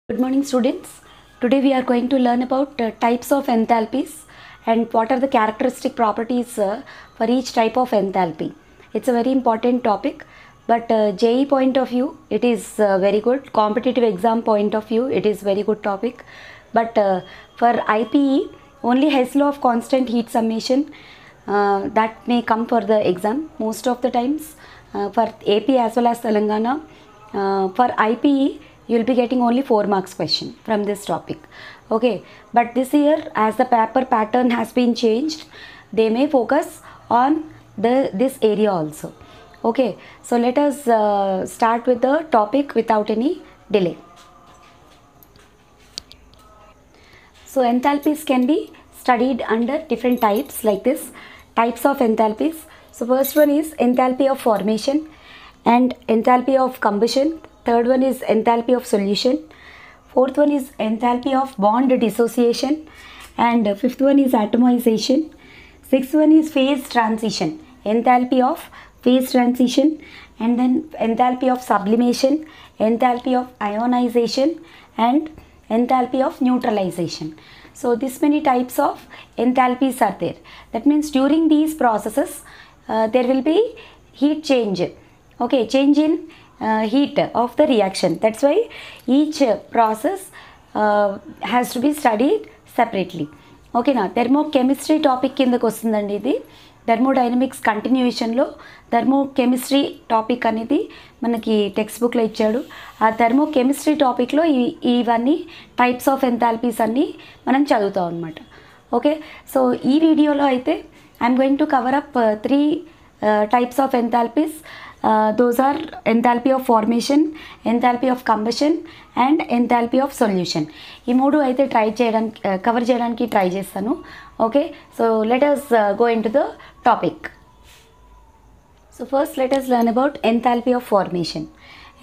Good morning students. Today we are going to learn about types of enthalpies and what are the characteristic properties for each type of enthalpy. It's a very important topic, but JEE point of view it is very good. Competitive exam point of view it is very good topic, but for IPE only Hess law of constant heat summation that may come for the exam most of the times. For AP as well as Telangana, for IPE you will be getting only 4 marks question from this topic. Okay, but this year as the paper pattern has been changed, they may focus on this area also. Okay, so let us start with the topic without any delay. So enthalpies can be studied under different types like this. Types of enthalpies. So first one is enthalpy of formation and enthalpy of combustion. Third one is enthalpy of solution. Fourth one is enthalpy of bond dissociation. And fifth one is atomization. Sixth one is phase transition. Enthalpy of phase transition. And then enthalpy of sublimation. Enthalpy of ionization. And enthalpy of neutralization. So this many types of enthalpies are there. That means during these processes there will be heat change. Okay, change in heat of the reaction. That's why each process has to be studied separately. Okay na, thermochemistry topic కిందకు వస్తుందండి ఇది. Thermodynamics కంటిన్యూషన్లో thermochemistry topic అనేది మనకి text బుక్లో ఇచ్చాడు. ఆ thermochemistry టాపిక్లో ఇవన్నీ టైప్స్ ఆఫ్ ఎంథాల్పీస్ అన్నీ మనం చదువుతాం అనమాట. ఓకే, సో ఈ వీడియోలో అయితే I'm going to cover up 3 types of enthalpies. Those are enthalpy of formation, enthalpy of combustion and enthalpy of solution. ఈ మూడు అయితే కవర్ చేయడానికి ట్రై చేస్తాను. Okay, so let us go into the topic. So first let us learn about enthalpy of formation.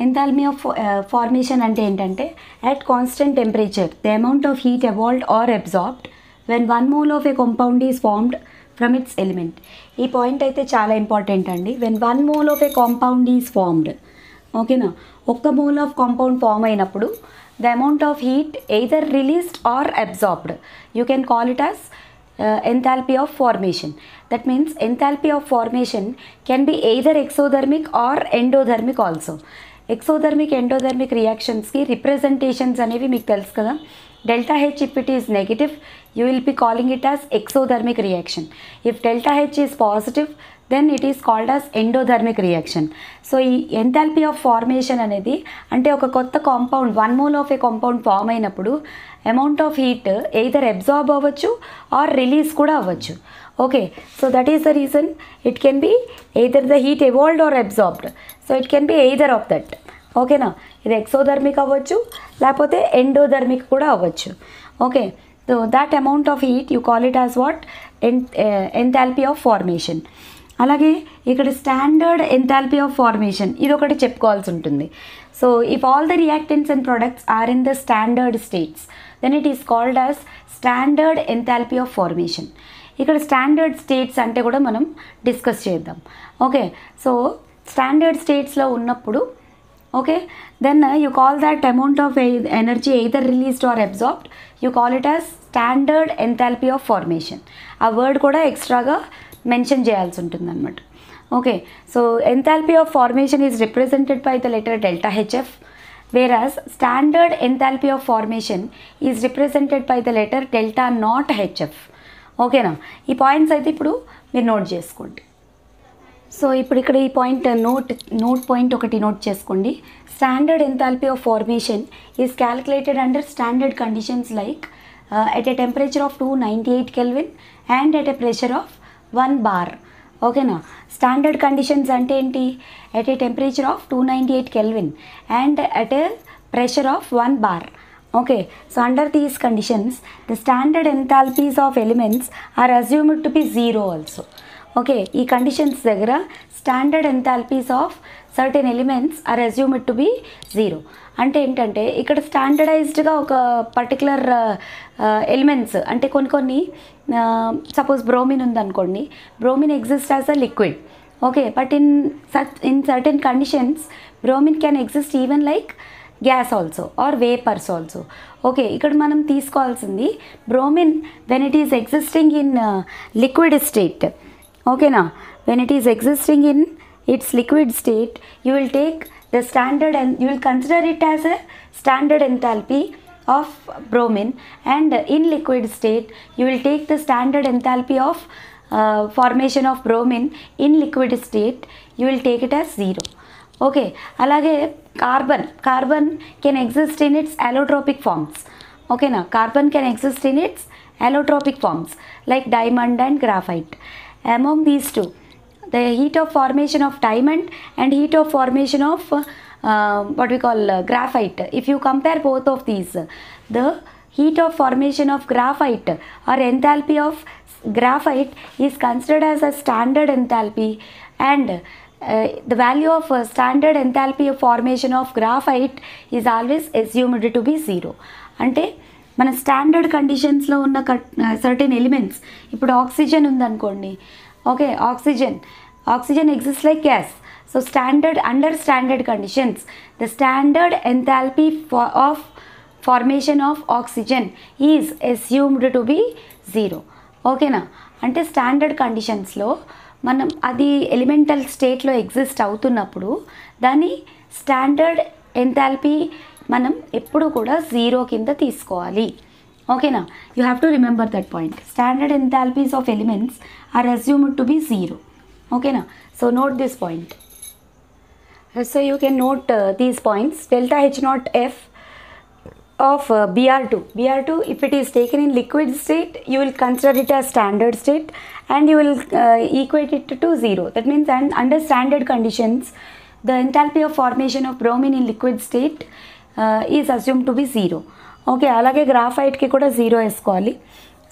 Enthalpy of formation అంటే ఏంటంటే at constant temperature the amount of heat evolved or absorbed when 1 mole of a compound is formed from its element. ఈ point అయితే చాలా important అండి. When 1 mole of a compound is formed, ఓకేనా, ఒక్క mole of compound form అయినప్పుడు the amount of heat either released or absorbed, you can call it as enthalpy of formation. That means enthalpy of formation can be either exothermic or endothermic also. Exothermic endothermic రియాక్షన్స్కి representations అనేవి మీకు తెలుసు కదా. Delta H if it is negative you will be calling it as exothermic reaction. If delta H is positive then it is called as endothermic reaction. So ఈ enthalpy of formation అనేది అంటే ఒక కొత్త compound 1 mole of a compound form అయినప్పుడు amount of heat either absorb అవ్వచ్చు or release కూడా అవ్వచ్చు. Okay, so that is the reason it can be either the heat evolved or absorbed. So it can be either of that. ఓకేనా, ఇది exothermic అవ్వచ్చు లేకపోతే endothermic కూడా అవ్వచ్చు. Okay, so that amount of heat you call it as what enthalpy of formation. అలాగే ఇక్కడ standard enthalpy of formation ఇది ఒకటి చెప్పుకోవాల్సి ఉంటుంది. So if all the reactants and products are in the standard states then it is called as standard enthalpy of formation. ఇక్కడ standard states అంటే కూడా మనం డిస్కస్ చేద్దాం. ఓకే, సో స్టాండర్డ్ స్టేట్స్లో ఉన్నప్పుడు okay then you call that amount of energy either released or absorbed, you call it as standard enthalpy of formation. ఆ word కూడా ఎక్స్ట్రాగా మెన్షన్ చేయాల్సి ఉంటుంది అనమాట. Okay, so enthalpy of formation is represented by the letter delta HF, whereas standard enthalpy of formation is represented by the letter delta naught HF. ఓకేనా, ఈ points అయితే ఇప్పుడు మీరు నోట్ చేసుకోండి. సో ఇప్పుడు ఇక్కడ ఈ పాయింట్ నోట్ పాయింట్ ఒకటి నోట్ చేసుకోండి. Standard enthalpy of formation is calculated under standard conditions like at a temperature of 298 Kelvin and at a pressure of 1 bar. ఓకేనా, స్టాండర్డ్ కండిషన్స్ అంటే ఏంటి? At a temperature of 298 Kelvin and at a pressure of 1 bar. Okay, so under these conditions the standard enthalpies of elements are assumed to be 0 also. Okay, ఈ conditions దగ్గర standard enthalpies of certain elements are assumed to be 0. అంటే ఏంటంటే ఇక్కడ స్టాండర్డైజ్డ్గా ఒక particular elements అంటే కొన్ని suppose bromine ఉందనుకోండి, bromine exist as a liquid. Okay, but in certain conditions bromine can exist even like gas also or vapours also. Okay, ఇక్కడ మనం తీసుకోవాల్సింది bromine when it is existing in liquid state. ఓకేనా, when it is existing in its liquid state, you will take the standard and you will consider it as a standard enthalpy of bromine, and in liquid state you will take the standard enthalpy of formation of bromine in liquid state, you will take it as 0. Okay, alage carbon can exist in its allotropic forms. Okay na, carbon can exist in its allotropic forms like diamond and graphite. Among these two, the heat of formation of diamond and heat of formation of what we call graphite, if you compare both of these, the heat of formation of graphite or enthalpy of graphite is considered as a standard enthalpy, and the value of standard enthalpy of formation of graphite is always assumed to be 0. అంటే మన standard కండిషన్స్లో ఉన్న certain elements, ఇప్పుడు oxygen ఉందనుకోండి. Okay, oxygen exist like gas. So under standard conditions the standard enthalpy of formation of oxygen is assumed to be 0. ఓకేనా, అంటే standard కండిషన్స్లో మనం అది ఎలిమెంటల్ స్టేట్లో ఎగ్జిస్ట్ అవుతున్నప్పుడు దాని స్టాండర్డ్ ఎంథాల్పీ మనం ఎప్పుడు కూడా 0 కింద తీసుకోవాలి. ఓకేనా, you have to remember that point. Standard enthalpies of elements are assumed to be 0. ఓకేనా, so note this point. So you can note these points. delta H naught F of Br2, if it is taken in liquid state, you will consider it as standard state and you will equate it to 0. That means, and under standard conditions the enthalpy of formation of bromine in liquid state is assumed to be 0. Okay, అలాగే గ్రాఫైట్కి కూడా 0 వేసుకోవాలి.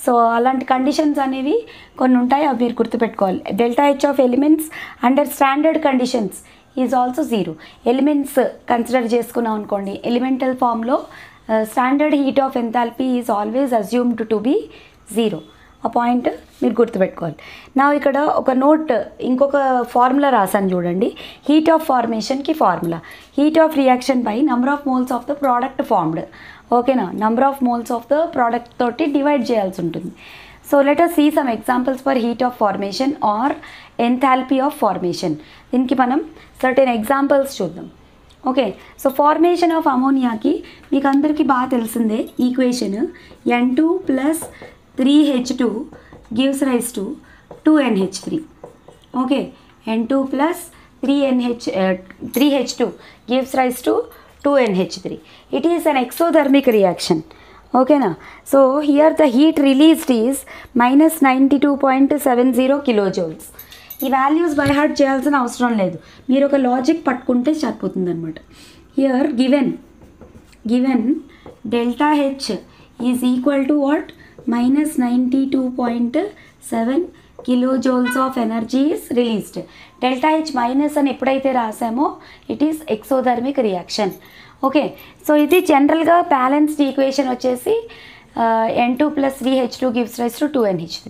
So అలాంటి conditions అనేవి కొన్ని ఉంటాయి, అవి మీరు గుర్తుపెట్టుకోవాలి. Delta H of elements under standard conditions is also 0. Elements consider చేసుకున్నాం అనుకోండి, ఎలిమెంటల్ ఫామ్లో standard heat of enthalpy is always assumed to be 0. ఆ పాయింట్ మీరు గుర్తుపెట్టుకోవాలి. నా ఇక్కడ ఒక నోట్, ఇంకొక ఫార్ములా రాసాను చూడండి. హీట్ ఆఫ్ ఫార్మేషన్కి formula heat of reaction by number of moles of the product formed. ఓకేనా, number of moles of the product తోటి డివైడ్ చేయాల్సి ఉంటుంది. So let us see some examples for heat of formation or enthalpy of formation. దీనికి మనం certain examples చూద్దాం. Okay, so formation of అమోనియాకి మీకు అందరికీ బాగా తెలిసిందే equation. N2 + 3H2 gives rise to 2NH3. Okay, N2 + 3H2 gives rise to 2NH3. It is an exothermic reaction. Okay na, so here the heat released is -92.70 kilojoules. ఈ values by heart చేయాల్సిన అవసరం లేదు, మీరు ఒక logic పట్టుకుంటే సరిపోతుంది అనమాట. Here given delta H is equal to what, -92.7 kilojoules of energy is released. Delta H minus అని ఎప్పుడైతే రాసామో it is exothermic reaction. Okay, so ఇది జనరల్గా బ్యాలెన్స్డ్ ఈక్వేషన్ వచ్చేసి N2 + 3H2 gives rise to 2NH3.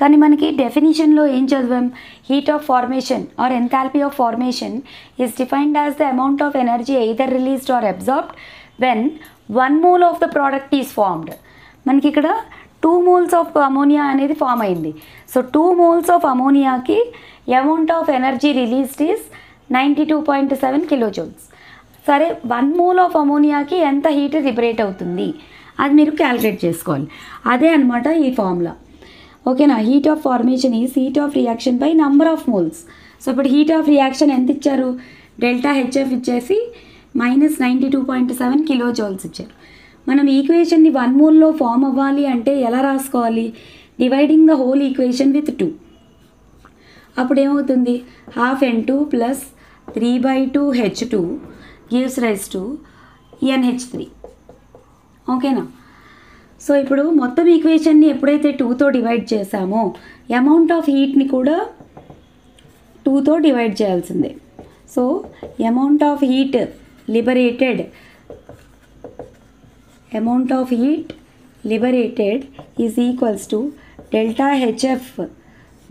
కానీ మనకి డెఫినిషన్లో ఏం చదివాం, heat of formation or enthalpy of formation is defined as the amount of energy either released or absorbed when 1 mole of the product is formed. మనకి ఇక్కడ 2 moles of ammonia అనేది form అయింది. So 2 moles of అమోనియాకి amount of energy released is 92.7 kilojoules. సరే, 1 mole of అమోనియాకి ఎంత heat liberate అవుతుంది అది మీరు క్యాలిక్యులేట్ చేసుకోవాలి. అదే అనమాట ఈ ఫార్ములా. ఓకేనా, heat of formation is heat of reaction by number of moles. So ఇప్పుడు హీట్ ఆఫ్ రియాక్షన్ ఎంత ఇచ్చారు, డెల్టా హెచ్ఎఫ్ ఇచ్చేసి -92.7 kilojoules ఇచ్చారు. మనం ఈక్వేషన్ని 1 mole ఫామ్ అవ్వాలి అంటే ఎలా రాసుకోవాలి, dividing the whole equation with 2. అప్పుడు ఏమవుతుంది, 12N2 + 3/2H2 gives rise to NH3. ఓకేనా, సో ఇప్పుడు మొత్తం ఈక్వేషన్ని ఎప్పుడైతే 2తో డివైడ్ చేసామో అమౌంట్ ఆఫ్ హీట్ని కూడా 2తో డివైడ్ చేయాల్సిందే. So amount of heat liberated is equals to delta H F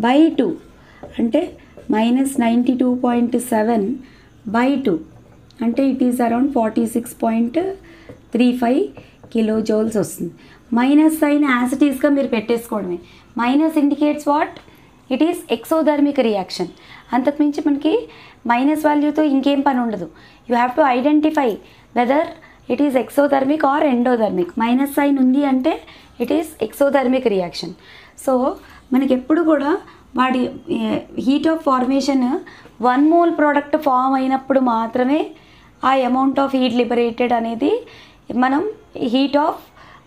by 2, అంటే -92.7/2. అంటే it is around 46.35 kilojoules వస్తుంది. మైనస్ సైన్ యాజ్ ఇట్ ఈస్గా మీరు పెట్టేసుకోవడమే. Minus indicates what, it is exothermic reaction. అంతకుమించి మనకి మైనస్ వాల్యూతో ఇంకేం పని ఉండదు. You have to identify whether it is exothermic or endothermic. Minus sign ఉంది అంటే it is exothermic reaction. So మనకి ఎప్పుడు కూడా వాడి heat of formation 1 mole product form అయినప్పుడు మాత్రమే ఆ అమౌంట్ ఆఫ్ హీట్ లిబరేటెడ్ అనేది మనం heat of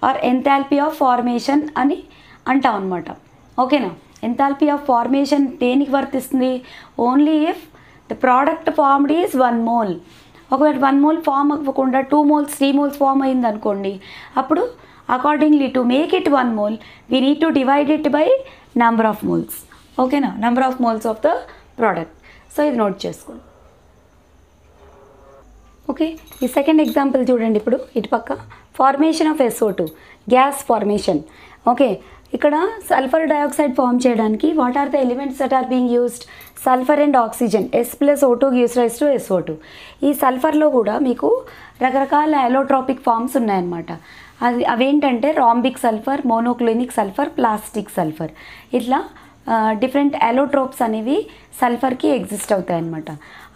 or enthalpy of formation అని అంటాం అనమాట. ఓకేనా? ఎంథాల్పీ ఆఫ్ ఫార్మేషన్ దేనికి వర్తిస్తుంది? Only if the product formed is 1 mole. ఒకవేళ 1 మోల్ ఫామ్ అవ్వకుండా 2 మోల్స్ 3 మోల్స్ ఫామ్ అయింది అనుకోండి, అప్పుడు accordingly to make it 1 mole we need to divide it by number of moles. ఓకేనా? Number of moles of the product. So ఇది note చేసుకోండి. Okay, ఈ second example చూడండి. ఇప్పుడు ఇటు పక్క formation of SO2 gas formation. Okay, ఇక్కడ sulphur dioxide form చేయడానికి what are the elements that are being used? Sulphur and oxygen. S+O2 gives rise to SO2. ఈ సల్ఫర్లో కూడా మీకు రకరకాల అలోట్రాపిక్ ఫామ్స్ ఉన్నాయన్నమాట. అవేంటంటే rhombic sulphur, monoclinic sulphur, plastic sulphur. ఇట్లా different allotropes అనేవి సల్ఫర్కి ఎగ్జిస్ట్ అవుతాయి అన్నమాట.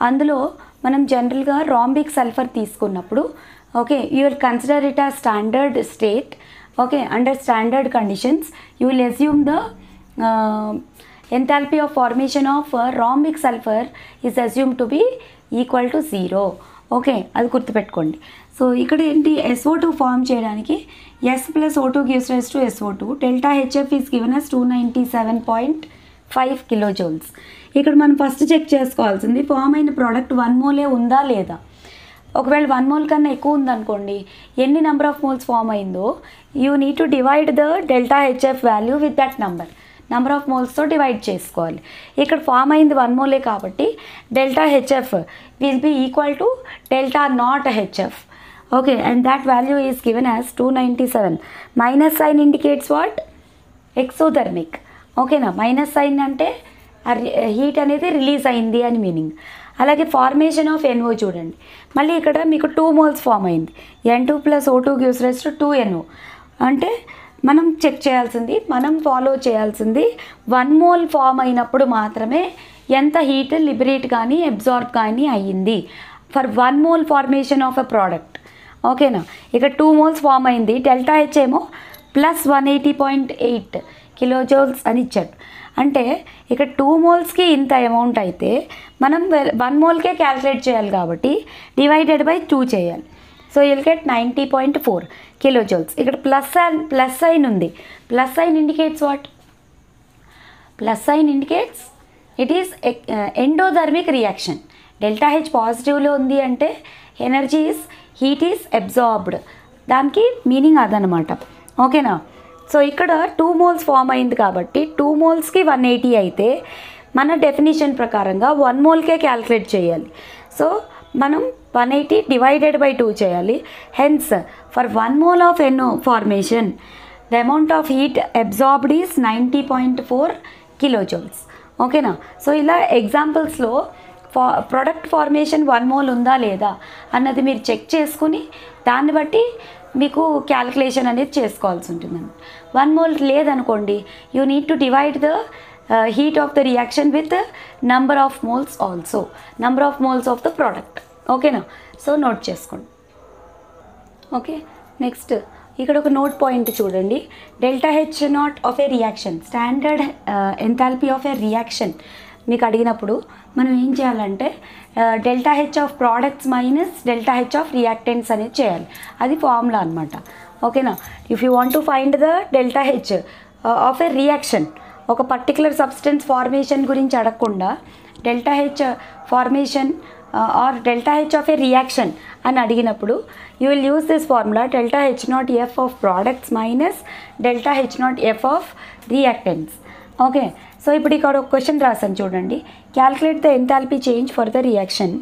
అందులో మనం జనరల్గా రాంబిక్ సల్ఫర్ తీసుకున్నప్పుడు okay you will consider it as standard state. Okay, under standard conditions you will assume the enthalpy of formation of rhombic sulphur is assume to be equal to 0. Okay, అది గుర్తుపెట్టుకోండి. So ఇక్కడ ఏంటి, SO2 form చేయడానికి S+O2 gives rise to SO2. Delta HF is given as 297.5 kilojoules. ఇక్కడ మనం first check చేసుకోవాల్సింది form అయిన product 1 మోలే ఉందా లేదా. ఒకవేళ 1 మోల్ కన్నా ఎక్కువ ఉందనుకోండి, ఎన్ని నెంబర్ ఆఫ్ మోల్స్ ఫామ్ అయిందో you need to divide the delta HF value with that number of మోల్స్తో డివైడ్ చేసుకోవాలి. ఇక్కడ ఫామ్ అయింది 1 మోలే కాబట్టి delta HF will be equal to delta naught HF. Okay, and that value is given as 297. Minus sign indicates what, exothermic. ఓకేనా? Minus sign అంటే heat అనేది release అయింది అని మీనింగ్. అలాగే ఫార్మేషన్ ఆఫ్ NO చూడండి. మళ్ళీ ఇక్కడ మీకు 2 మోల్స్ ఫామ్ అయింది. N2+O2 gives rise to 2NO. అంటే మనం చెక్ చేయాల్సింది, మనం ఫాలో చేయాల్సింది 1 మోల్ ఫామ్ అయినప్పుడు మాత్రమే ఎంత హీట్ లిబరేట్ కానీ అబ్జార్బ్ కానీ అయ్యింది for 1 mole formation of a product. ఓకేనా? ఇక 2 మోల్స్ ఫామ్ అయింది, డెల్టా H ఏమో +180.8 కిలో జౌల్స్ అని ఇచ్చాడు. అంటే ఇక్కడ 2 మోల్స్కి ఇంత అమౌంట్ అయితే మనం 1 మోల్కే క్యాల్కులేట్ చేయాలి కాబట్టి డివైడెడ్ బై 2 చేయాలి. So you'll get 90.4 kilo joules. ఇక్కడ ప్లస్ సైన్ ఉంది. Plus sign indicates what? Plus sign indicates it is endothermic reaction. Delta H పాజిటివ్లో ఉంది అంటే energy is heat is absorbed. దానికి మీనింగ్ అదనమాట. ఓకేనా? సో ఇక్కడ 2 మోల్స్ ఫామ్ అయింది కాబట్టి 2 మోల్స్కి 180 అయితే మన డెఫినేషన్ ప్రకారంగా 1 మోల్కే క్యాల్కులేట్ చేయాలి. సో మనం 180 డివైడెడ్ బై 2 చేయాలి. Hence for 1 mole of NO formation the amount of heat absorbed is 90.4 kilo joules. ఓకేనా? సో ఇలా ఎగ్జాంపుల్స్లో ప్రొడక్ట్ ఫార్మేషన్ 1 మోల్ ఉందా లేదా అన్నది మీరు చెక్ చేసుకుని దాన్ని బట్టి మీకు క్యాల్కులేషన్ అనేది చేసుకోవాల్సి ఉంటుందండి. 1 మోల్ లేదనుకోండి you need to divide the heat of the reaction with the number of moles also, number of moles of the product. ఓకేనా? సో నోట్ చేసుకోండి. ఓకే, నెక్స్ట్ ఇక్కడ ఒక నోట్ పాయింట్ చూడండి. Delta H0 of A reaction, standard enthalpy of A reaction మీకు అడిగినప్పుడు మనం ఏం చేయాలంటే delta H of products minus delta H of reactants అనేది చేయాలి. అది ఫార్ములా అనమాట. ఓకేనా? If you want to find the delta H of A reaction, ఒక పర్టికులర్ సబ్స్టెన్స్ ఫార్మేషన్ గురించి అడగకుండా delta H formation R delta H of A reaction అని అడిగినప్పుడు you will use this formula delta H0 F of products minus delta H0 F of reactants. Okay, so ఇప్పుడు ఇక్కడ ఒక question రాసాను చూడండి. Calculate the enthalpy change for the reaction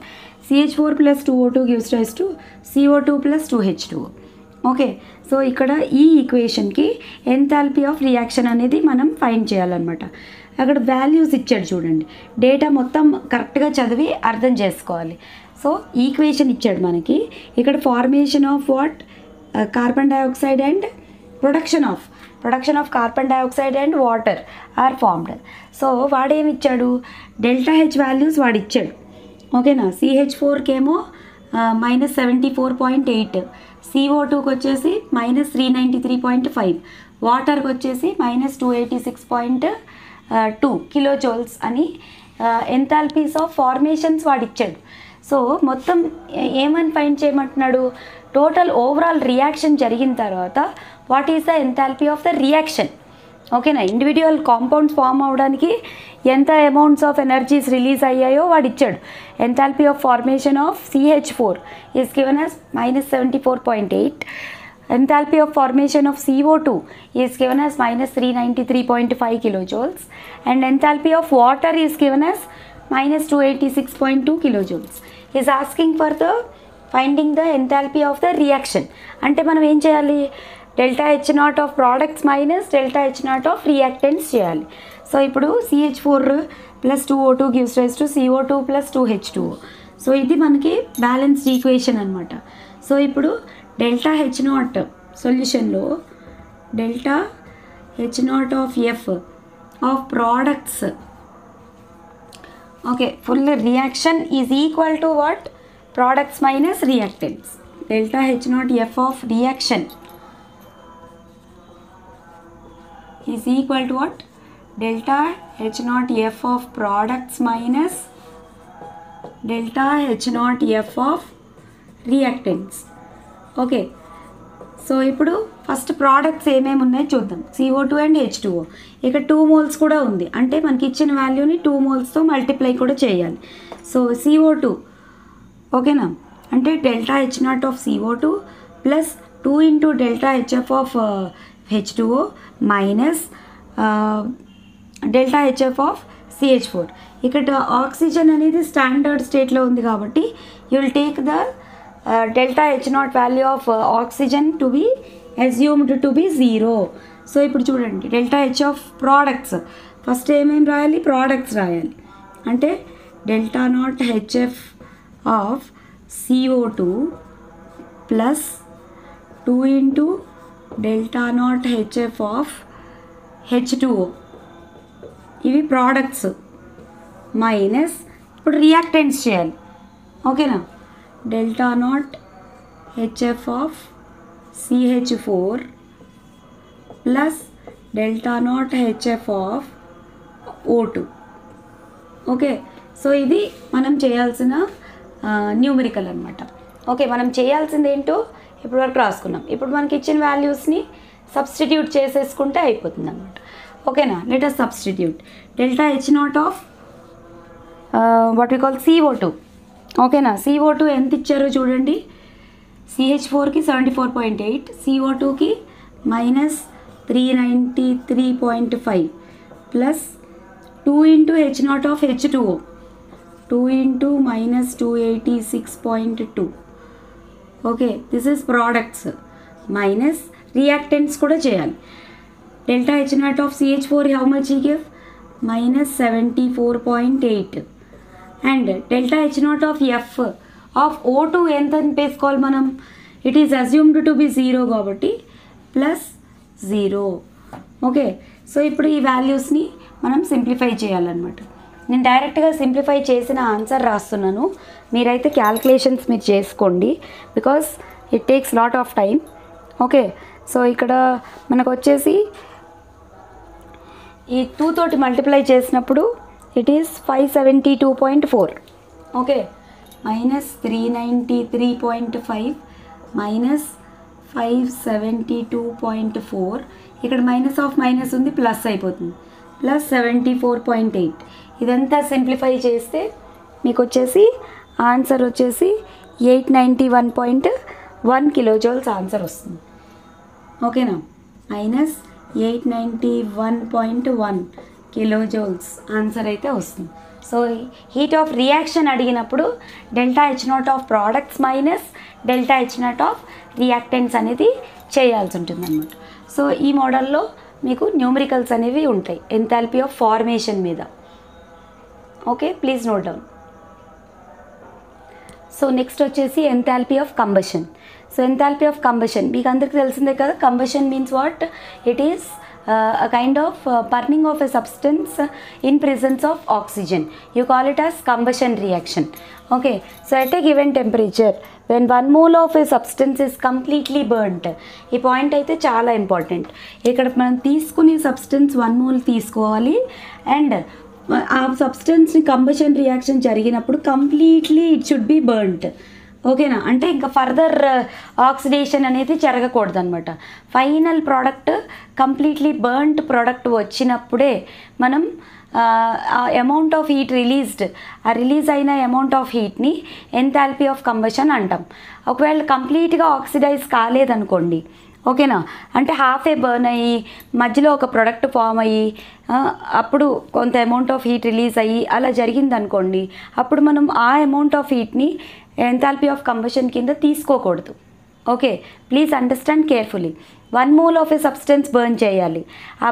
CH4 + 2O2 gives rise to CO2 + 2H2O. Okay, so ఇక్కడ ఈ ఈక్వేషన్కి enthalpy of reaction అనేది మనం find చేయాలన్నమాట. అక్కడ వాల్యూస్ ఇచ్చాడు చూడండి. డేటా మొత్తం కరెక్ట్గా చదివి అర్థం చేసుకోవాలి. సో ఈక్వేషన్ ఇచ్చాడు మనకి. ఇక్కడ formation of what, carbon dioxide and production of carbon dioxide and water are formed. So వాడేమి ఇచ్చాడు, డెల్టా హెచ్ వాల్యూస్ వాడు ఇచ్చాడు. ఓకేనా. CH4కి ఏమో -74.8, CO2కి వచ్చేసి -393.5, వాటర్కి వచ్చేసి -286.2 కిలో జౌల్స్ అని ఎంథాల్పీస్ ఆఫ్ ఫార్మేషన్స్ వాడు ఇచ్చాడు. సో మొత్తం ఏమని ఫైండ్ చేయమంటున్నాడు, టోటల్ ఓవరాల్ రియాక్షన్ జరిగిన తర్వాత what is the enthalpy of the reaction. ఓకేనా. ఇండివిజువల్ కాంపౌండ్స్ ఫామ్ అవడానికి ఎంత అమౌంట్స్ ఆఫ్ ఎనర్జీస్ రిలీజ్ అయ్యాయో వాడు ఇచ్చాడు. Enthalpy of formation of CH4 is given as -74.8. Enthalpy of formation of CO2 is given as -393.5 kilojoules, and enthalpy of water is given as -286.2 kilojoules. He is asking for the finding the enthalpy of the reaction. అంటే మనం ఏం చేయాలి, delta H0 of products minus delta H0 of reactants చేయాలి. So ఇప్పుడు CH4 + 2O2 gives rise to CO2 + 2H2O. So ఇది మనకి balanced equation అనమాట. So ఇప్పుడు డెల్టా H0 సొల్యూషన్లో delta H0 of F of products, okay, full reaction is equal to what, products minus reactants. Delta H0 F of reaction is equal to what, delta H0 F of products minus delta H0 F of reactants. Okay. So ఇప్పుడు first products ఏమేమి ఉన్నాయో చూద్దాం. CO2 and H2O. ఇక్కడ 2 moles కూడా ఉంది, అంటే మనకి ఇచ్చిన వాల్యూని 2 molesతో మల్టిప్లై కూడా చేయాలి. సో CO2, ఓకేనా, అంటే delta H0 of CO2 plus 2 into delta HF of H2O minus delta HF of CH4. ఇక్కడ ఆక్సిజన్ అనేది స్టాండర్డ్ స్టేట్లో ఉంది కాబట్టి you will take the delta H0 value of oxygen to be assumed to be 0. So ఇప్పుడు చూడండి, delta H of products first ఏమేమి రాయాలి, products రాయాలి. అంటే delta naught HF of CO2 plus 2 into delta naught HF of H2O, ఇవి products minus ఇప్పుడు reactants చేయాలి. ఓకేనా. Delta naught HF of CH4 plus delta naught HF of O2. Okay. So ఇది మనం చేయాల్సిన న్యూమరికల్ అనమాట. ఓకే, మనం చేయాల్సింది ఏంటో ఇప్పుడు వరకు రాసుకున్నాం. ఇప్పుడు మనకి ఇచ్చిన వాల్యూస్ని సబ్స్టిట్యూట్ చేసేసుకుంటే అయిపోతుంది అనమాట. ఓకేనా. Let us substitute delta H0 of what we call CO2. ఓకేనా. CO2 ఎంత ఇచ్చారో చూడండి, CH4కి 74.8, CO2కి -393.5 plus 2 into H0 of H2O, 2 into -286.2. Okay, this is products minus reactants కూడా చేయాలి. Delta H0 of CH4 how much he give, -74.8, and delta H0 of F of O2 ఎంత వేసుకోవాలి మనం, it is assumed to be 0 కాబట్టి +0. Okay. So ఇప్పుడు ఈ వాల్యూస్ని మనం సింప్లిఫై చేయాలన్నమాట. నేను డైరెక్ట్గా సింప్లిఫై చేసిన ఆన్సర్ రాస్తున్నాను, మీరైతే క్యాల్కులేషన్స్ మీరు చేసుకోండి, because it takes lot of time. Okay. So ఇక్కడ మనకు వచ్చేసి ఈ 2 తోటి మల్టిప్లై చేసినప్పుడు ఇట్ ఈస్ 572.4. ఓకే, -393.5 -572.4, ఇక్కడ మైనస్ ఆఫ్ మైనస్ ఉంది, ప్లస్ అయిపోతుంది, +74.8. ఇదంతా సింప్లిఫై చేస్తే మీకు వచ్చేసి ఆన్సర్ వచ్చేసి 891.1 కిలోజౌల్స్ ఆన్సర్ వస్తుంది. ఓకేనా. -891.1 కిలోజౌల్స్ ఆన్సర్ అయితే వస్తుంది. సో హీట్ ఆఫ్ రియాక్షన్ అడిగినప్పుడు delta H0 of products minus delta H0 of reactants అనేది చేయాల్సి ఉంటుంది అన్నమాట. సో ఈ మోడల్లో మీకు న్యూమరికల్స్ అనేవి ఉంటాయి ఎంథాల్పీ ఆఫ్ ఫార్మేషన్ మీద. Okay, please note down. So next వచ్చేసి enthalpy of combustion. So enthalpy of combustion మీకు అందరికీ తెలిసిందే కదా. Combustion means what? It is a kind of burning of a substance in presence of oxygen. You call it as combustion reaction. Okay, so at a given temperature when 1 mole of a substance is completely burnt, ఈ point అయితే చాలా important. ఇక్కడ మనం తీసుకునే substance 1 mole తీసుకోవాలి and ఆ సబ్స్టెన్స్ని combustion reaction జరిగినప్పుడు completely it should be burned. ఓకేనా? అంటే ఇంకా ఫర్దర్ ఆక్సిడేషన్ అనేది జరగకూడదు అనమాట. Final product completely burned product వచ్చినప్పుడే మనం ఆ అమౌంట్ ఆఫ్ హీట్ ఆ రిలీజ్ అయిన అమౌంట్ ఆఫ్ హీట్ని ఎంథాల్పీ ఆఫ్ కంబషన్ అంటాం. ఒకవేళ కంప్లీట్గా ఆక్సిడైజ్ కాలేదనుకోండి, ఓకేనా, అంటే హాఫే బర్న్ అయ్యి మధ్యలో ఒక ప్రోడక్ట్ ఫామ్ అయ్యి అప్పుడు కొంత అమౌంట్ ఆఫ్ హీట్ రిలీజ్ అయ్యి అలా జరిగిందనుకోండి, అప్పుడు మనం ఆ అమౌంట్ ఆఫ్ హీట్ని ఎంథాల్పీ ఆఫ్ కంబషన్ కింద తీసుకోకూడదు. Okay, please understand carefully. 1 mole of a substance burn చేయాలి. ఆ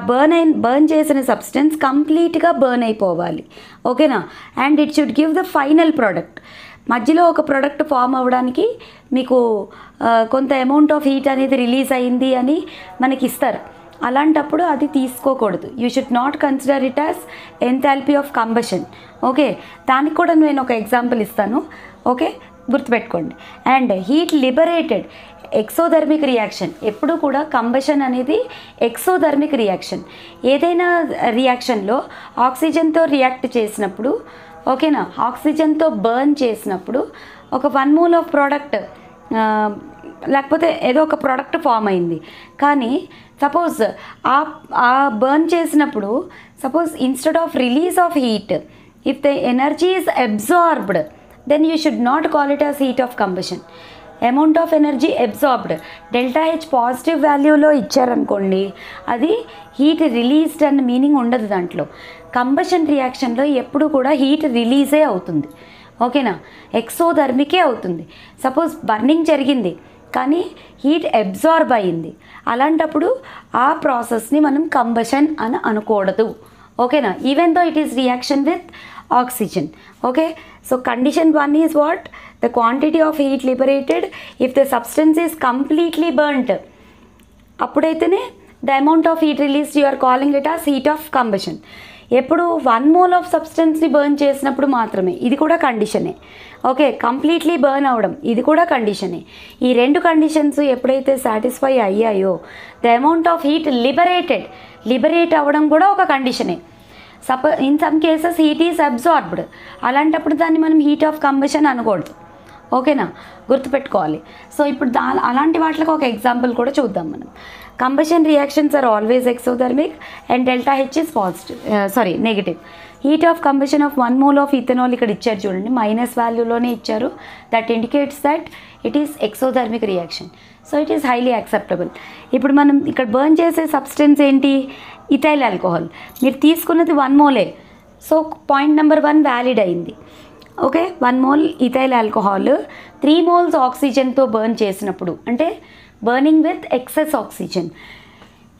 బర్న్ చేసిన సబ్స్టెన్స్ కంప్లీట్గా బర్న్ అయిపోవాలి. ఓకేనా? And it should give the final product. మధ్యలో ఒక ప్రోడక్ట్ ఫామ్ అవ్వడానికి మీకు కొంత అమౌంట్ ఆఫ్ హీట్ అనేది రిలీజ్ అయింది అని మనకి ఇస్తారు. అలాంటప్పుడు అది తీసుకోకూడదు. You should not consider it as enthalpy of combustion. Okay, దానికి కూడా నేను ఒక ఎగ్జాంపుల్ ఇస్తాను. ఓకే, గుర్తుపెట్టుకోండి. And heat liberated exothermic reaction. ఎప్పుడు కూడా కంబషన్ అనేది ఎక్సోథర్మిక్ రియాక్షన్. ఏదైనా రియాక్షన్లో ఆక్సిజన్తో రియాక్ట్ చేసినప్పుడు, ఓకేనా, ఆక్సిజన్తో బర్న్ చేసినప్పుడు ఒక 1 mole ఆఫ్ ప్రోడక్ట్ లేకపోతే ఏదో ఒక ప్రోడక్ట్ ఫామ్ అయింది. కానీ సపోజ్ ఆ బర్న్ చేసినప్పుడు suppose instead of release of heat if the energy is absorbed, then you should not call it as heat of combustion. Amount of energy absorbed ΔH positive వాల్యూలో ఇచ్చారనుకోండి, అది heat released అన్న meaning ఉండదు దాంట్లో. Combustion రియాక్షన్లో ఎప్పుడు కూడా heat రిలీజే అవుతుంది. ఓకేనా? ఎక్సోథర్మికే అవుతుంది. సపోజ్ బర్నింగ్ జరిగింది కానీ హీట్ అబ్జార్బ్ అయ్యింది, అలాంటప్పుడు ఆ ప్రాసెస్ని మనం కంబషన్ అని అనకూడదు. ఓకేనా? Even though it is reaction with oxygen. Okay, so condition 1 is what? The quantity of heat liberated if the substance is completely burnt. అప్పుడైతేనే the amount of heat released you are calling it as heat of combustion. ఎప్పుడు 1 mole of సబ్స్టెన్స్ని burn చేసినప్పుడు మాత్రమే. ఇది కూడా కండిషనే. Okay, completely burn అవ్వడం ఇది కూడా కండిషనే. ఈ 2 conditions ఎప్పుడైతే సాటిస్ఫై అయ్యాయో the amount of heat liberate అవ్వడం కూడా ఒక కండిషనే. In some cases heat is absorbed, అలాంటప్పుడు దాన్ని మనం హీట్ ఆఫ్ కంబషన్ అనకూడదు. ఓకేనా? గుర్తుపెట్టుకోవాలి. సో ఇప్పుడు అలాంటి వాటికి ఒక ఎగ్జాంపుల్ కూడా చూద్దాం మనం. Combustion reactions are always exothermic and ΔH is negative. Heat of combustion of 1 mole of ethanol ఇక్కడ ఇచ్చారు చూడండి, మైనస్ వాల్యూలోనే ఇచ్చారు. That indicates that it is exothermic reaction. So it is highly acceptable. ఇప్పుడు మనం ఇక్కడ బర్న్ చేసే సబ్స్టెన్స్ ఏంటి? Ethyl alcohol. మీరు తీసుకున్నది 1 mole. So point number 1 valid అయింది. Okay, 1 mole ethyl alcohol 3 moles ఆక్సిజన్తో బర్న్ చేసినప్పుడు, అంటే burning with excess oxygen,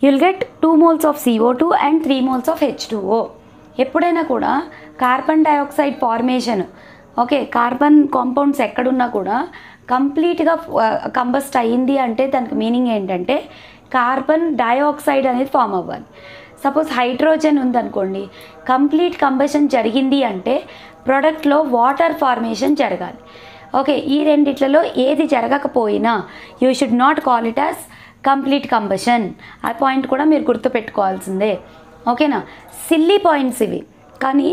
you will get 2 moles of CO2 and 3 moles of H2O. ఎప్పుడైనా కూడా carbon dioxide formation, okay, carbon compounds ఎక్కడున్నా కూడా కంప్లీట్గా combust అయ్యింది అంటే దానికి మీనింగ్ ఏంటంటే కార్బన్ డైఆక్సైడ్ అనేది ఫామ్ అవ్వాలి. సపోజ్ హైడ్రోజన్ ఉందనుకోండి, కంప్లీట్ కంబషన్ జరిగింది అంటే ప్రోడక్ట్లో వాటర్ ఫార్మేషన్ జరగాలి. ఓకే, ఈ రెండిట్లలో ఏది జరగకపోయినా you should not call it as complete combustion. ఆ పాయింట్ కూడా మీరు గుర్తుపెట్టుకోవాల్సిందే. ఓకేనా? సిల్లీ పాయింట్స్ ఇవి, కానీ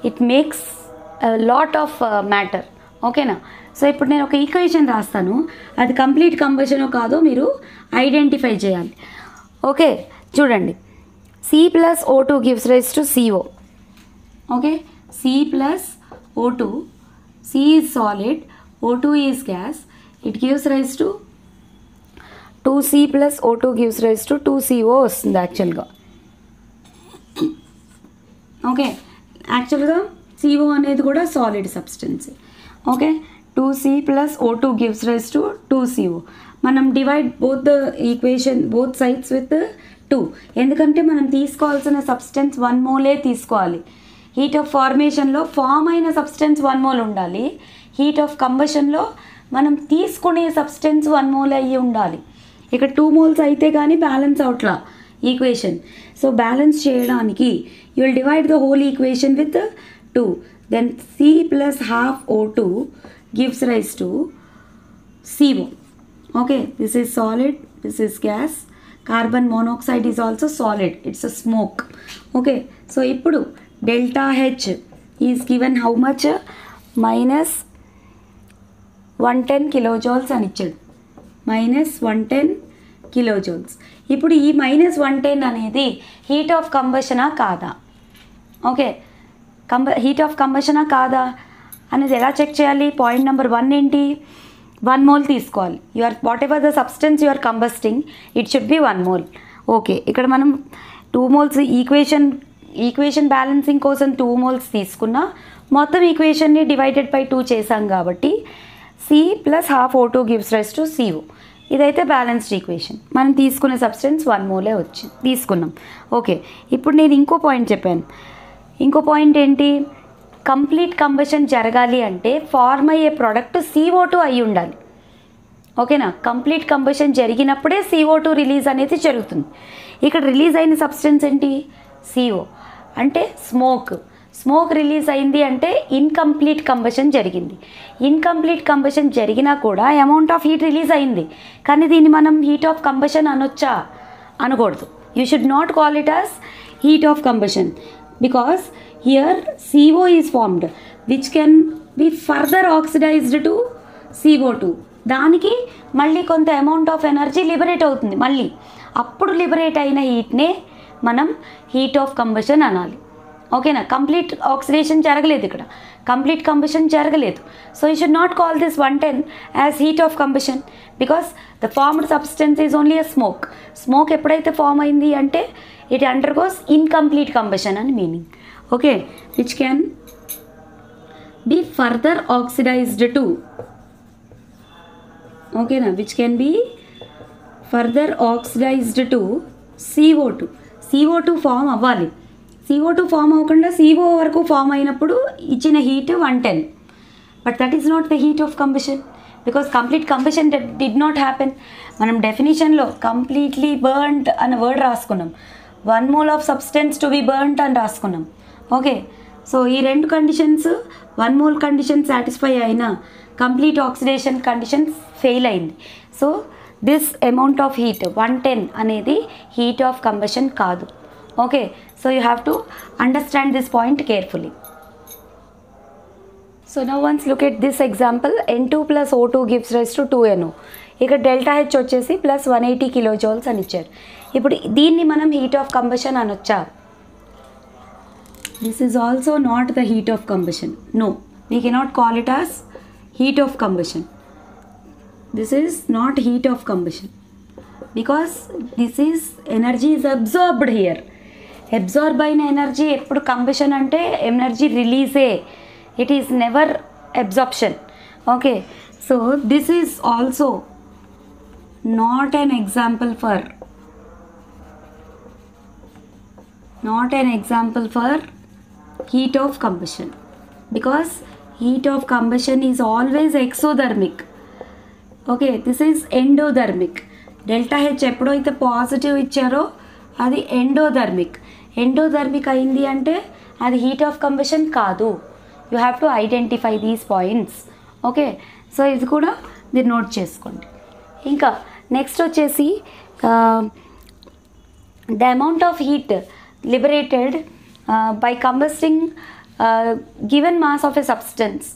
it makes lot of matter. ఓకేనా? సో ఇప్పుడు నేను ఒక ఈక్వేషన్ రాస్తాను, అది కంప్లీట్ కంబషనో కాదో మీరు ఐడెంటిఫై చేయాలి. ఓకే, చూడండి. C+O2 gives rise to CO. Okay, C+O2, C is solid, O2 is gas. It gives rise to 2C+O2 gives rise to 2CO వస్తుంది యాక్చువల్గా. ఓకే, యాక్చువల్గా CO అనేది కూడా solid substance. Okay, 2C+O2 gives rise to 2CO. మనం divide both sides with 2. ఎందుకంటే మనం తీసుకోవాల్సిన substance 1 mole తీసుకోవాలి. హీట్ ఆఫ్ ఫార్మేషన్లో ఫామ్ అయిన సబ్స్టెన్స్ 1 mole ఉండాలి, హీట్ ఆఫ్ కంబషన్లో మనం తీసుకునే సబ్స్టెన్స్ 1 మోల్ అయ్యి ఉండాలి. ఇక్కడ 2 మోల్స్ అయితే కానీ బ్యాలెన్స్ అవుట్లా ఈక్వేషన్. సో బ్యాలెన్స్ చేయడానికి you will divide the whole equation with 2. Then C plus half O2 gives rise to CO. Okay, this is solid, this is gas. Carbon monoxide is also solid, it's a smoke. Okay, so ఇప్పుడు delta H is given how much? minus 110 kilojoules అని ఇచ్చాడు. minus 110 kilojoules. ఇప్పుడు ఈ minus 110 అనేది heat of కంబషనా కాదా? Okay, heat of కంబషనా కాదా అనేది ఎలా చెక్ చేయాలి? పాయింట్ నెంబర్ 1 ఏంటి? 1 మోల్ తీసుకోవాలి. Whatever the substance you are combusting it should be 1 mole. Okay, ఇక్కడ మనం 2 మోల్స్ ఈక్వేషన్ బ్యాలెన్సింగ్ కోసం 2 మోల్స్ తీసుకున్నా మొత్తం ఈక్వేషన్ని డివైడెడ్ బై 2 చేసాం కాబట్టి C plus half O2 gives rise to CO. ఇదైతే బ్యాలెన్స్డ్ ఈక్వేషన్. మనం తీసుకున్న సబ్స్టెన్స్ 1 మోలే తీసుకున్నాం. ఓకే, ఇప్పుడు నేను ఇంకో పాయింట్ చెప్పాను. ఇంకో పాయింట్ ఏంటి? కంప్లీట్ కంబషన్ జరగాలి అంటే ఫార్మ్ అయ్యే ప్రోడక్ట్ CO2 అయి ఉండాలి. ఓకేనా? కంప్లీట్ కంబషన్ జరిగినప్పుడే CO2 రిలీజ్ అనేది జరుగుతుంది. ఇక్కడ రిలీజ్ అయిన సబ్స్టెన్స్ ఏంటి? CO అంటే స్మోక్ రిలీజ్ అయింది అంటే ఇన్కంప్లీట్ కంబషన్ జరిగింది. ఇన్కంప్లీట్ కంబషన్ జరిగినా కూడా అమౌంట్ ఆఫ్ హీట్ రిలీజ్ అయింది, కానీ దీన్ని మనం హీట్ ఆఫ్ కంబషన్ అనొచ్చా? అనకూడదు. You should not call it as heat of combustion because here CO is formed which can be further oxidized to CO2. దానికి మళ్ళీ కొంత అమౌంట్ ఆఫ్ ఎనర్జీ లిబరేట్ అవుతుంది. మళ్ళీ అప్పుడు లిబరేట్ అయిన హీట్నే మనం హీట్ ఆఫ్ కంబషన్ అనాలి. ఓకేనా? కంప్లీట్ ఆక్సిడేషన్ జరగలేదు, ఇక్కడ కంప్లీట్ కంబషన్ జరగలేదు. So you should not call this 110 as heat of combustion because the formed substance is only a smoke ఎప్పుడైతే ఫామ్ అయింది అంటే it undergoes incomplete combustion and meaning. Okay, which can be further oxidized to, okay na, which can be further oxidized to CO2 form అవ్వాలి. CO2 form అవ్వకుండా CO వరకు form అయినప్పుడు ఇచ్చిన heat 110, but that is not the heat of combustion because complete combustion did not happen. మనం డెఫినేషన్లో completely burned అన్న word రాసుకున్నాం. 1 mole of substance to be burned అని రాసుకున్నాం. ఓకే, సో ఈ 2 కండిషన్స్ 1 మోల్ కండిషన్ సాటిస్ఫై అయినా కంప్లీట్ ఆక్సిడేషన్ కండిషన్ ఫెయిల్ అయింది. So this amount of heat 110 అనేది హీట్ ఆఫ్ కంబషన్ కాదు. Okay, so you have to understand this point carefully. So now once look at this example. N2 plus O2 gives rise to 2NO. ఇక్కడ delta H వచ్చేసి plus 180 kilojoules అని ఇచ్చారు. ఇప్పుడు దీన్ని మనం heat of combustion అనొచ్చా? This is also not the heat of combustion. No, we cannot call it as heat of combustion. This is not heat of combustion because this is energy is absorbed here. Absorb అయిన energy ఎప్పుడు combustion అంటే energy రిలీజే, it is never absorption. Okay, so this is also not an example for heat of combustion because heat of combustion is always exothermic. Okay, this is endothermic. delta H ఎప్పుడైతే positive ఇచ్చారో అది endothermic అయింది అంటే అది heat of combustion కాదు. You have to identify these points. Okay, so ఇది కూడా మీరు నోట్ చేసుకోండి. ఇంకా నెక్స్ట్ వచ్చేసి the amount of heat liberated by combusting given mass of a substance.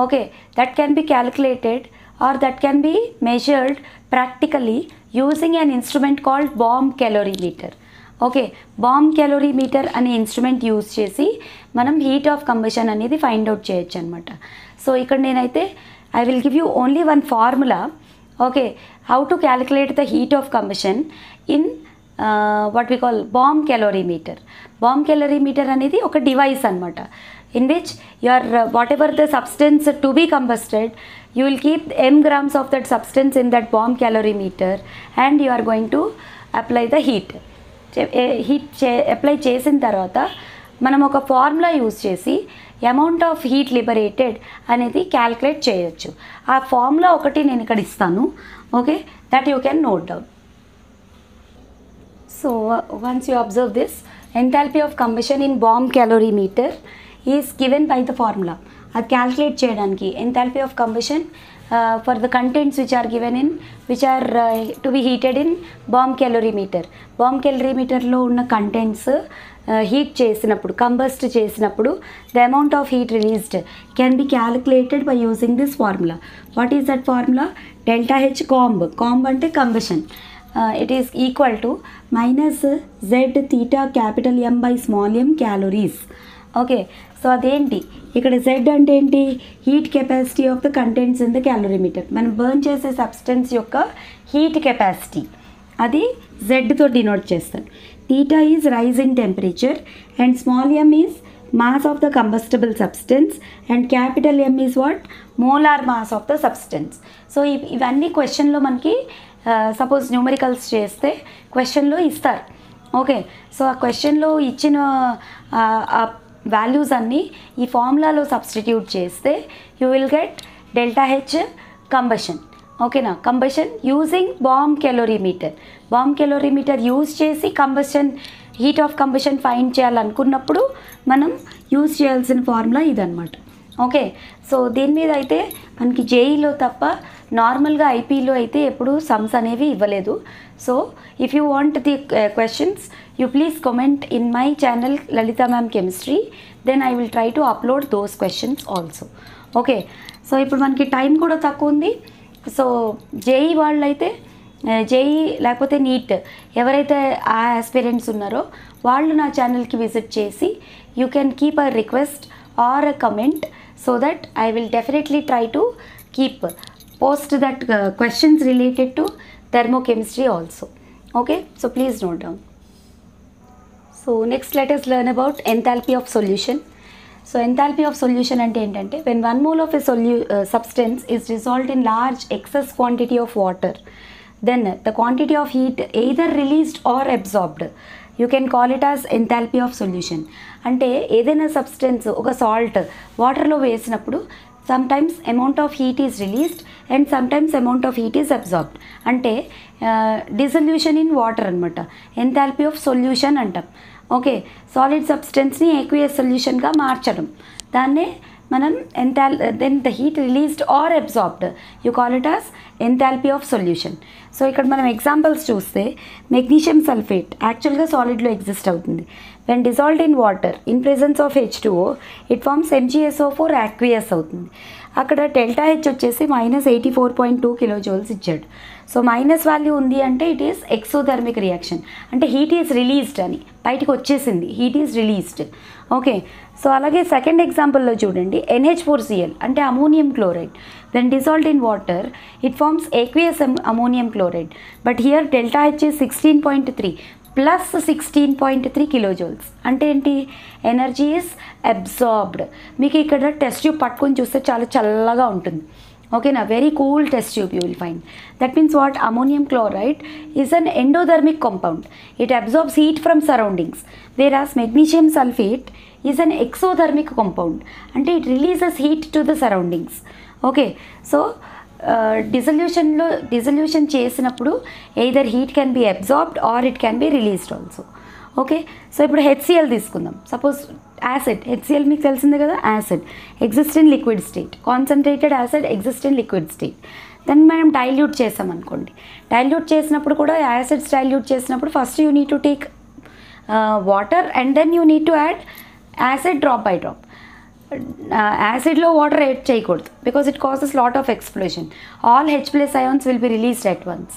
Okay, that can be calculated or that can be measured practically using an instrument called bomb calorimeter. Okay, bomb calorimeter అనే instrument use చేసి మనం heat of combustion అనేది find out చేయొచ్చు అనమాట. So ఇక్కడ నేనైతే I will give you only one formula. Okay, how to calculate the heat of combustion in what we call bomb calorimeter. Bomb calorimeter అనేది ఒక device అనమాట, in which your whatever the substance to be combusted, you will keep m grams of that substance in that bomb calorimeter and you are going to apply the heat. Apply చేసిన తర్వాత మనం ఒక formula use చేసి amount of heat liberated అనేది calculate చేయొచ్చు. ఆ formula ఒకటి నేను ఇక్కడ ఇస్తాను. Okay, that you can note down. So once you observe this, enthalpy of combustion in bomb calorimeter is given by the formula. అది క్యాల్కులేట్ చేయడానికి enthalpy of combustion for the contents which are given in which are to be heated in bomb calorimeter. Bomb క్యాలరీమీటర్లో ఉన్న contents heat చేసినప్పుడు, combust చేసినప్పుడు the amount of heat released can be calculated by using this formula. What is that formula? Delta H comb. Comb అంటే combustion. It is equal to minus z theta capital M by small m calories. Okay, so అదేంటి ఇక్కడ z అంటే ఏంటి? Heat capacity of the contents in the calorimeter. మనం burn చేసే substance యొక్క heat capacity, అది z తో డినోట్ చేస్తాను. theta is rise in temperature and small m is mass of the combustible substance and capital M is what? molar mass of the substance. So ఇవన్నీ క్వశ్చన్లో మనకి suppose numericals చేస్తే క్వశ్చన్లో ఇస్తారు. Okay, so ఆ క్వశ్చన్లో ఇచ్చిన వాల్యూస్ అన్నీ ఈ ఫార్ములాలో సబ్స్టిట్యూట్ చేస్తే you will get delta H combustion. ఓకేనా, combustion using bomb calorimeter. Bomb calorimeter use చేసి combustion, heat of combustion find చేయాలనుకున్నప్పుడు మనం యూజ్ చేయాల్సిన ఫార్ములా ఇదన్నమాట. ఓకే, సో దీని మీద అయితే మనకి జేఈలో తప్ప నార్మల్గా ఐపీలో అయితే ఎప్పుడు సమ్స్ అనేవి ఇవ్వలేదు. So if you want the questions you please comment in my channel Lalitha ma'am chemistry, then I will try to upload those questions also. Okay, so ఇప్పుడు మనకి టైం కూడా తక్కువ ఉంది. సో జేఈ వాళ్ళైతే, జేఈ లేకపోతే నీట్ ఎవరైతే ఆ ఆస్పిరెంట్స్ ఉన్నారో వాళ్ళు నా ఛానల్కి విజిట్ చేసి you can keep a request or a comment so that I will definitely try to post that questions related to thermochemistry also. Okay, so please note down. So next let us learn about enthalpy of solution. So enthalpy of solution ante entante, when 1 mole of a substance is dissolved in large excess quantity of water, then the quantity of heat either released or absorbed, you can call it as enthalpy of solution. అంటే ఏదైనా substance, ఒక salt వాటర్లో వేసినప్పుడు sometimes amount of heat is released and sometimes amount of heat is absorbed. అంటే dissolution in water అనమాట, enthalpy of solution అంటాం. Okay, solid సబ్స్టెన్స్ని aqueous సొల్యూషన్గా మార్చడం, దాన్నే మనం then the heat released or absorbed, you call it as enthalpy of solution. So ఇక్కడ మనం ఎగ్జాంపుల్స్ చూస్తే మెగ్నీషియం సల్ఫేట్ యాక్చువల్గా సాలిడ్లో ఎగ్జిస్ట్ అవుతుంది. When dissolved in water in presence of H2O it forms MgSO4, aqueous అవుతుంది. అక్కడ డెల్టా హెచ్ వచ్చేసి -84.2 కిలోజౌల్స్ ఇచ్చాడు. సో మైనస్ వాల్యూ ఉంది అంటే ఇట్ ఈస్ ఎక్సోథర్మిక్ రియాక్షన్, అంటే హీట్ ఈజ్ రిలీజ్డ్ అని బయటకు వచ్చేసింది, heat is released. Okay, so అలాగే సెకండ్ ఎగ్జాంపుల్లో చూడండి, NH4Cl అంటే ammonium chloride. When dissolved in water it forms aqueous ammonium chloride, but here delta H is 16.3 plus 16.3 kilojoules. అంటే ఏంటి? Energy is absorbed. మీకు ఇక్కడ టెస్ట్ ట్యూబ్ పట్టుకొని చూస్తే చాలా చల్లగా ఉంటుంది. ఓకేనా, very cool test tube you will find. That means what? Ammonium chloride is an endothermic compound, it absorbs heat from surroundings. Whereas magnesium sulphate is an exothermic compound, అంటే it releases heat to the surroundings. Okay, so dilution చేసినప్పుడు either heat can be absorbed or it can be released also. Okay, so ఇప్పుడు HCl తీసుకుందాం. Suppose acid, HCl మీకు తెలిసిందే కదా, acid exist in liquid state, concentrated acid exist in liquid state. దాన్ని మనం dilute చేసామనుకోండి, dilute చేసినప్పుడు కూడా యాసిడ్స్ డైల్యూట్ చేసినప్పుడు first you need to take water and then you need to add acid drop by drop. యాసిడ్లో water add చేయకూడదు because it causes lot of explosion. All H+ ions will be released at once.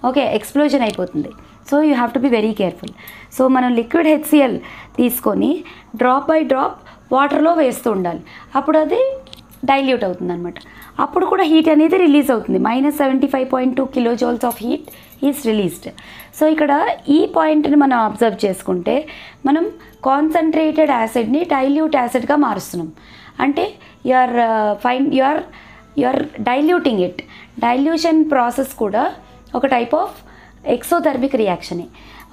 Okay, explosion అయిపోతుంది. So you have to be very careful. So మనం liquid HCl తీసుకొని drop by drop వాటర్లో వేస్తూ ఉండాలి, అప్పుడు అది dilute అవుతుంది అనమాట. అప్పుడు కూడా హీట్ అనేది రిలీజ్ అవుతుంది. -75.2 kilojoules of heat is released. So ఇక్కడ ఈ పాయింట్ని మనం అబ్జర్వ్ చేసుకుంటే మనం కాన్సన్ట్రేటెడ్ యాసిడ్ని డైల్యూట్ యాసిడ్గా మారుస్తున్నాం. అంటే you are diluting it. Dilution process కూడా ఒక టైప్ ఆఫ్ ఎక్సోథర్మిక్ రియాక్షనే.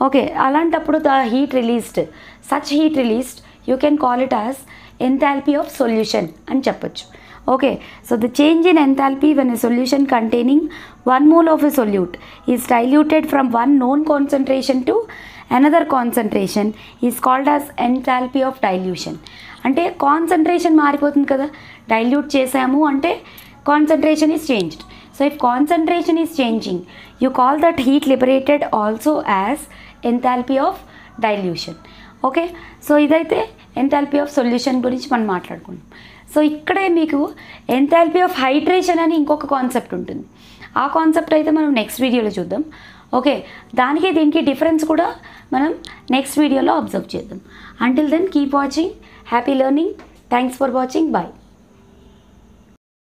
ఓకే, అలాంటప్పుడు the heat released, such heat released you can call it as enthalpy of solution అని చెప్పొచ్చు. Okay, so the change in enthalpy when a solution containing 1 mole of a solute is diluted from one known concentration to another concentration is called as enthalpy of dilution. అంటే concentration మారిపోతుంది కదా, dilute చేసాము అంటే concentration is changed. So if concentration is changing you call that heat liberated also as enthalpy of dilution. Okay, so ఇదైతే enthalpy of solution గురించి మనం మాట్లాడుకుంటాం. So ఇక్కడే మీకు ఎంథాల్పీ ఆఫ్ హైడ్రేషన్ అని ఇంకొక కాన్సెప్ట్ ఉంటుంది. ఆ కాన్సెప్ట్ అయితే మనం నెక్స్ట్ వీడియోలో చూద్దాం. ఓకే, దానికి దీనికి డిఫరెన్స్ కూడా మనం నెక్స్ట్ వీడియోలో అబ్జర్వ్ చేద్దాం. Until then keep watching, happy learning. Thanks for watching. Bye.